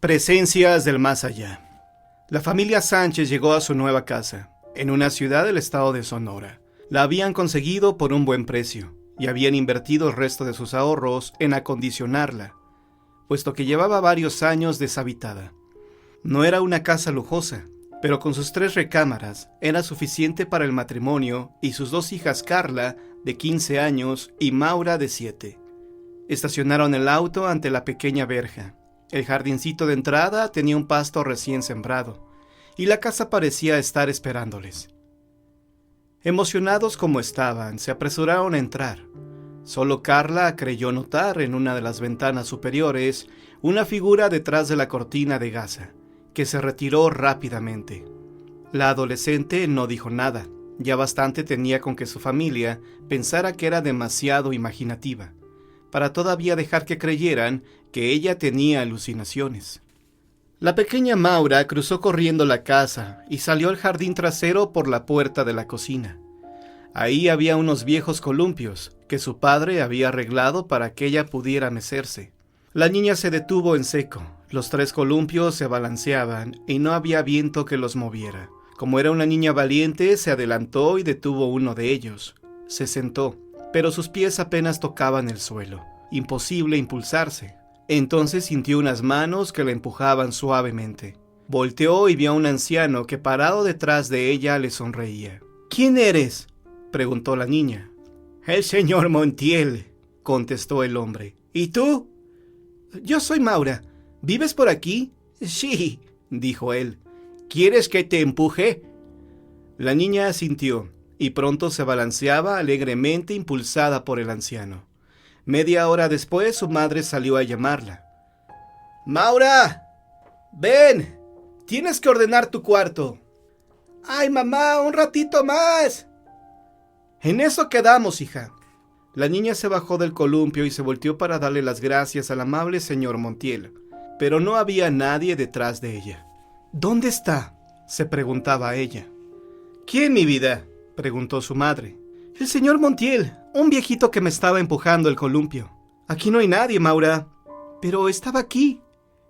Presencias del más allá. La familia Sánchez llegó a su nueva casa, en una ciudad del estado de Sonora. La habían conseguido por un buen precio, y habían invertido el resto de sus ahorros en acondicionarla, puesto que llevaba varios años deshabitada. No era una casa lujosa, pero con sus 3 recámaras era suficiente para el matrimonio y sus 2 hijas, Carla, de 15 años, y Maura, de 7. Estacionaron el auto ante la pequeña verja. El jardincito de entrada tenía un pasto recién sembrado, y la casa parecía estar esperándoles. Emocionados como estaban, se apresuraron a entrar. Solo Carla creyó notar en una de las ventanas superiores una figura detrás de la cortina de gasa, que se retiró rápidamente. La adolescente no dijo nada, ya bastante tenía con que su familia pensara que era demasiado imaginativa, para todavía dejar que creyeran que ella tenía alucinaciones. La pequeña Maura cruzó corriendo la casa y salió al jardín trasero por la puerta de la cocina. Ahí había unos viejos columpios que su padre había arreglado para que ella pudiera mecerse. La niña se detuvo en seco. Los 3 columpios se balanceaban y no había viento que los moviera. Como era una niña valiente, se adelantó y detuvo uno de ellos. Se sentó, pero sus pies apenas tocaban el suelo. Imposible impulsarse. Entonces sintió unas manos que la empujaban suavemente. Volteó y vio a un anciano que parado detrás de ella le sonreía. «¿Quién eres?», preguntó la niña. «El señor Montiel», contestó el hombre. «¿Y tú?». «Yo soy Maura. ¿Vives por aquí?». «Sí», dijo él. «¿Quieres que te empuje?». La niña asintió, y pronto se balanceaba alegremente impulsada por el anciano. Media hora después su madre salió a llamarla. «¡Maura! ¡Ven! Tienes que ordenar tu cuarto». «¡Ay, mamá, un ratito más!». «En eso quedamos, hija». La niña se bajó del columpio y se volteó para darle las gracias al amable señor Montiel, pero no había nadie detrás de ella. «¿Dónde está?», se preguntaba ella. «¿Quién, mi vida?», preguntó su madre. «El señor Montiel, un viejito que me estaba empujando el columpio». «Aquí no hay nadie, Maura». «Pero estaba aquí».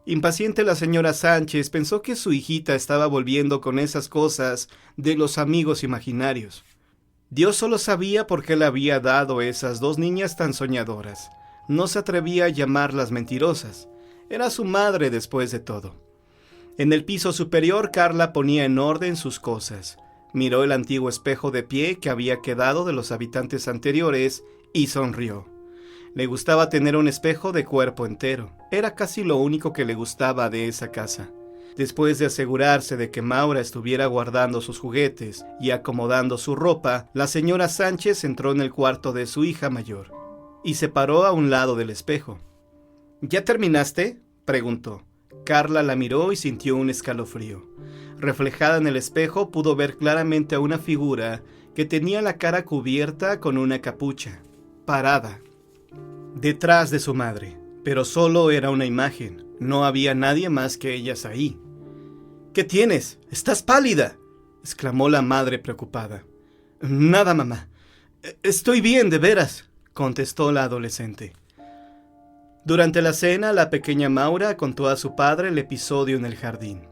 Impaciente, la señora Sánchez pensó que su hijita estaba volviendo con esas cosas de los amigos imaginarios. Dios solo sabía por qué le había dado esas 2 niñas tan soñadoras. No se atrevía a llamarlas mentirosas. Era su madre después de todo. En el piso superior, Carla ponía en orden sus cosas. Miró el antiguo espejo de pie que había quedado de los habitantes anteriores y sonrió. Le gustaba tener un espejo de cuerpo entero. Era casi lo único que le gustaba de esa casa. Después de asegurarse de que Maura estuviera guardando sus juguetes y acomodando su ropa, la señora Sánchez entró en el cuarto de su hija mayor y se paró a un lado del espejo. «¿Ya terminaste?», preguntó. Carla la miró y sintió un escalofrío. Reflejada en el espejo, pudo ver claramente a una figura que tenía la cara cubierta con una capucha, parada detrás de su madre, pero solo era una imagen. No había nadie más que ellas ahí. «¿Qué tienes? ¡Estás pálida!», exclamó la madre preocupada. «Nada, mamá. Estoy bien, de veras», contestó la adolescente. Durante la cena, la pequeña Maura contó a su padre el episodio en el jardín.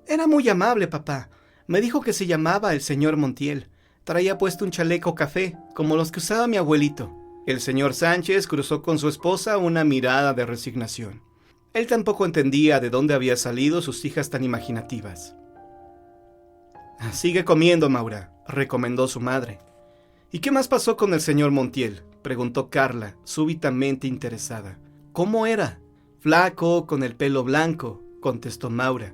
«Era muy amable, papá. Me dijo que se llamaba el señor Montiel. Traía puesto un chaleco café, como los que usaba mi abuelito». El señor Sánchez cruzó con su esposa una mirada de resignación. Él tampoco entendía de dónde había salido sus hijas tan imaginativas. «Sigue comiendo, Maura», recomendó su madre. «¿Y qué más pasó con el señor Montiel?», preguntó Carla, súbitamente interesada. «¿Cómo era?». «Flaco, con el pelo blanco», contestó Maura.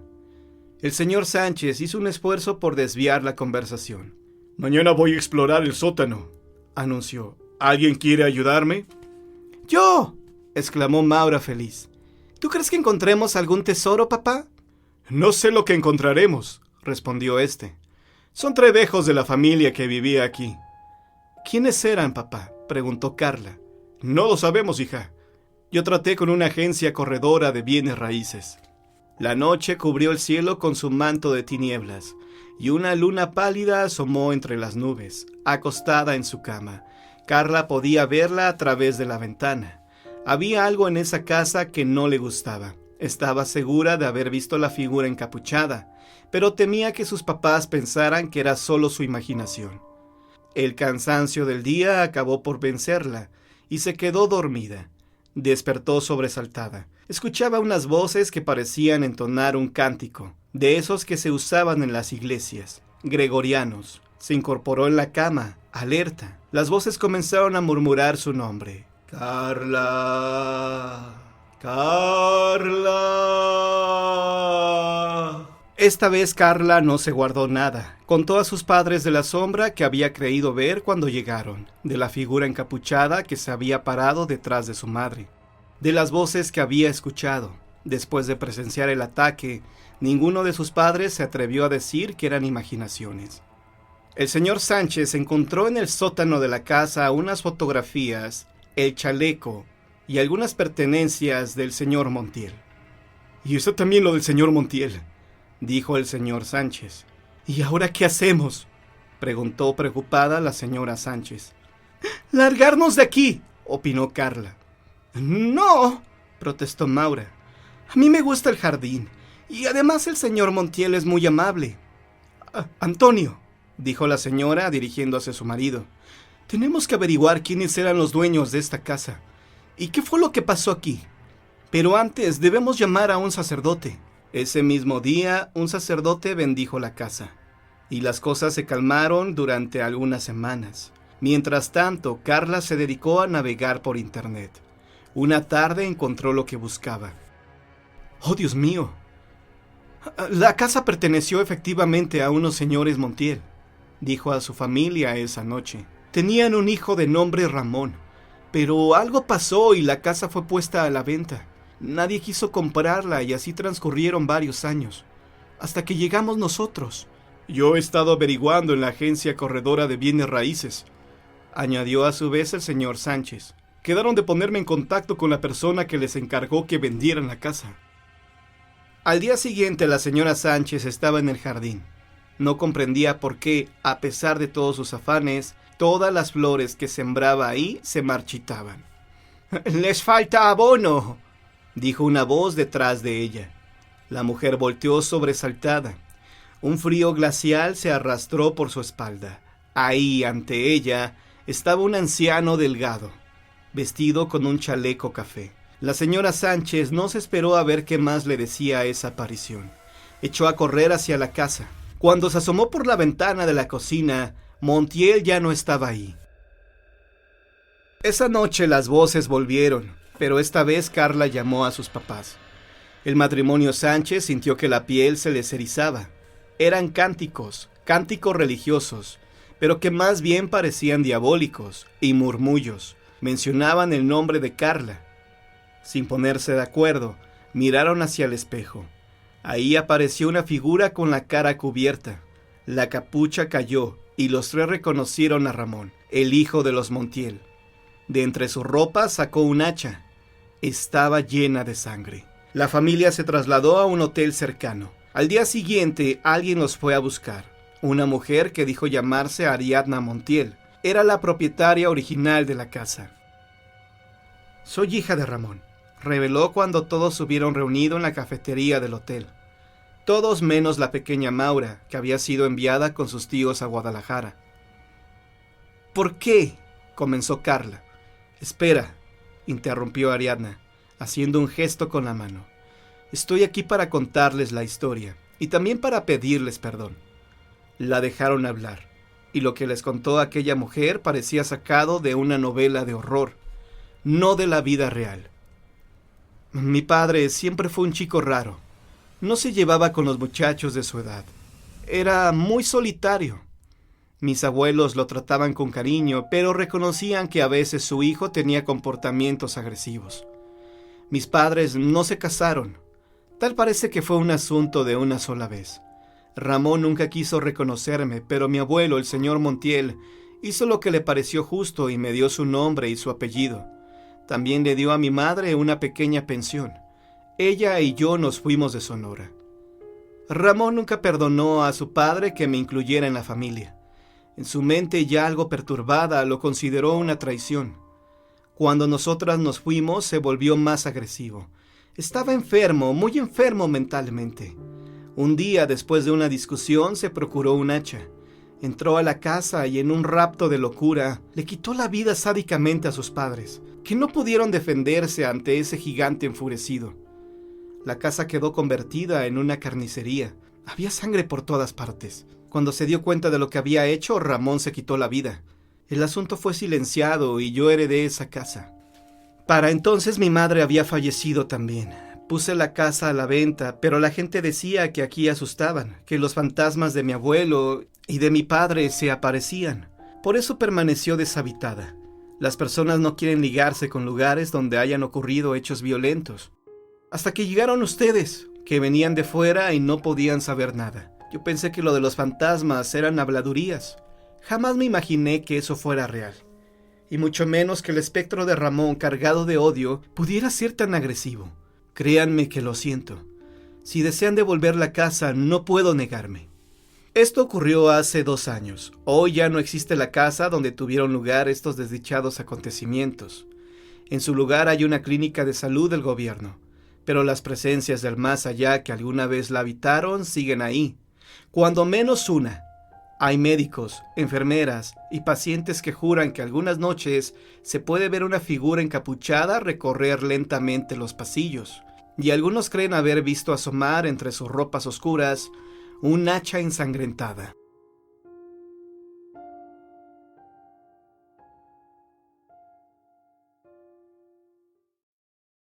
El señor Sánchez hizo un esfuerzo por desviar la conversación. «Mañana voy a explorar el sótano», anunció. «¿Alguien quiere ayudarme?». «¡Yo!», exclamó Maura feliz. «¿Tú crees que encontremos algún tesoro, papá?». «No sé lo que encontraremos», respondió este. «Son trebejos de la familia que vivía aquí». «¿Quiénes eran, papá?», preguntó Carla. «No lo sabemos, hija. Yo traté con una agencia corredora de bienes raíces». La noche cubrió el cielo con su manto de tinieblas, y una luna pálida asomó entre las nubes, acostada en su cama. Carla podía verla a través de la ventana. Había algo en esa casa que no le gustaba. Estaba segura de haber visto la figura encapuchada, pero temía que sus papás pensaran que era solo su imaginación. El cansancio del día acabó por vencerla y se quedó dormida. Despertó sobresaltada. Escuchaba unas voces que parecían entonar un cántico, de esos que se usaban en las iglesias, gregorianos. Se incorporó en la cama, alerta. Las voces comenzaron a murmurar su nombre. Carla. Carla. Esta vez Carla no se guardó nada. Contó a sus padres de la sombra que había creído ver cuando llegaron, de la figura encapuchada que se había parado detrás de su madre, de las voces que había escuchado. Después de presenciar el ataque, ninguno de sus padres se atrevió a decir que eran imaginaciones. El señor Sánchez encontró en el sótano de la casa unas fotografías, el chaleco y algunas pertenencias del señor Montiel. «¿Y eso también lo del señor Montiel?», dijo el señor Sánchez. «¿Y ahora qué hacemos?», preguntó preocupada la señora Sánchez. «¡Largarnos de aquí!», opinó Carla. «No», protestó Maura. «A mí me gusta el jardín, y además el señor Montiel es muy amable». «Antonio», dijo la señora dirigiéndose a su marido, «tenemos que averiguar quiénes eran los dueños de esta casa. ¿Y qué fue lo que pasó aquí? Pero antes debemos llamar a un sacerdote». Ese mismo día, un sacerdote bendijo la casa, y las cosas se calmaron durante algunas semanas. Mientras tanto, Carla se dedicó a navegar por internet. Una tarde encontró lo que buscaba. «¡Oh, Dios mío! La casa perteneció efectivamente a unos señores Montiel», dijo a su familia esa noche. «Tenían un hijo de nombre Ramón, pero algo pasó y la casa fue puesta a la venta. Nadie quiso comprarla y así transcurrieron varios años, hasta que llegamos nosotros. Yo he estado averiguando en la agencia corredora de bienes raíces», añadió a su vez el señor Sánchez. «Quedaron de ponerme en contacto con la persona que les encargó que vendieran la casa». Al día siguiente la señora Sánchez estaba en el jardín. No comprendía por qué, a pesar de todos sus afanes, todas las flores que sembraba ahí se marchitaban. «Les falta abono», dijo una voz detrás de ella. La mujer volteó sobresaltada. Un frío glacial se arrastró por su espalda. Ahí, ante ella, estaba un anciano delgado, vestido con un chaleco café. La señora Sánchez no se esperó a ver qué más le decía a esa aparición. Echó a correr hacia la casa. Cuando se asomó por la ventana de la cocina, Montiel ya no estaba ahí. Esa noche las voces volvieron, pero esta vez Carla llamó a sus papás. El matrimonio Sánchez sintió que la piel se les erizaba. Eran cánticos religiosos, pero que más bien parecían diabólicos, y murmullos. Mencionaban el nombre de Carla. Sin ponerse de acuerdo, miraron hacia el espejo. Ahí apareció una figura con la cara cubierta. La capucha cayó, y los tres reconocieron a Ramón, el hijo de los Montiel. De entre su ropa sacó un hacha. Estaba llena de sangre. La familia se trasladó a un hotel cercano. Al día siguiente, alguien los fue a buscar. Una mujer que dijo llamarse Ariadna Montiel. Era la propietaria original de la casa. «Soy hija de Ramón», reveló cuando todos se hubieron reunido en la cafetería del hotel. Todos menos la pequeña Maura, que había sido enviada con sus tíos a Guadalajara. «¿Por qué?», comenzó Carla. «Espera», interrumpió Ariadna, haciendo un gesto con la mano. «Estoy aquí para contarles la historia, y también para pedirles perdón». La dejaron hablar, y lo que les contó aquella mujer parecía sacado de una novela de horror, no de la vida real. «Mi padre siempre fue un chico raro. No se llevaba con los muchachos de su edad. Era muy solitario. Mis abuelos lo trataban con cariño, pero reconocían que a veces su hijo tenía comportamientos agresivos. Mis padres no se casaron. Tal parece que fue un asunto de una sola vez. Ramón nunca quiso reconocerme, pero mi abuelo, el señor Montiel, hizo lo que le pareció justo y me dio su nombre y su apellido. También le dio a mi madre una pequeña pensión. Ella y yo nos fuimos de Sonora. Ramón nunca perdonó a su padre que me incluyera en la familia. En su mente ya algo perturbada lo consideró una traición. Cuando nosotras nos fuimos se volvió más agresivo. Estaba enfermo, muy enfermo mentalmente. Un día, después de una discusión, se procuró un hacha. Entró a la casa y en un rapto de locura le quitó la vida sádicamente a sus padres, que no pudieron defenderse ante ese gigante enfurecido. La casa quedó convertida en una carnicería. Había sangre por todas partes. Cuando se dio cuenta de lo que había hecho, Ramón se quitó la vida. El asunto fue silenciado y yo heredé esa casa. Para entonces mi madre había fallecido también. Puse la casa a la venta, pero la gente decía que aquí asustaban, que los fantasmas de mi abuelo y de mi padre se aparecían. Por eso permaneció deshabitada. Las personas no quieren ligarse con lugares donde hayan ocurrido hechos violentos. Hasta que llegaron ustedes, que venían de fuera y no podían saber nada. Yo pensé que lo de los fantasmas eran habladurías. Jamás me imaginé que eso fuera real. Y mucho menos que el espectro de Ramón, cargado de odio, pudiera ser tan agresivo. Créanme que lo siento. Si desean devolver la casa, no puedo negarme. Esto ocurrió hace 2 años. Hoy ya no existe la casa donde tuvieron lugar estos desdichados acontecimientos. En su lugar hay una clínica de salud del gobierno. Pero las presencias del más allá que alguna vez la habitaron siguen ahí. Cuando menos una. Hay médicos, enfermeras y pacientes que juran que algunas noches se puede ver una figura encapuchada recorrer lentamente los pasillos, y algunos creen haber visto asomar entre sus ropas oscuras un hacha ensangrentada.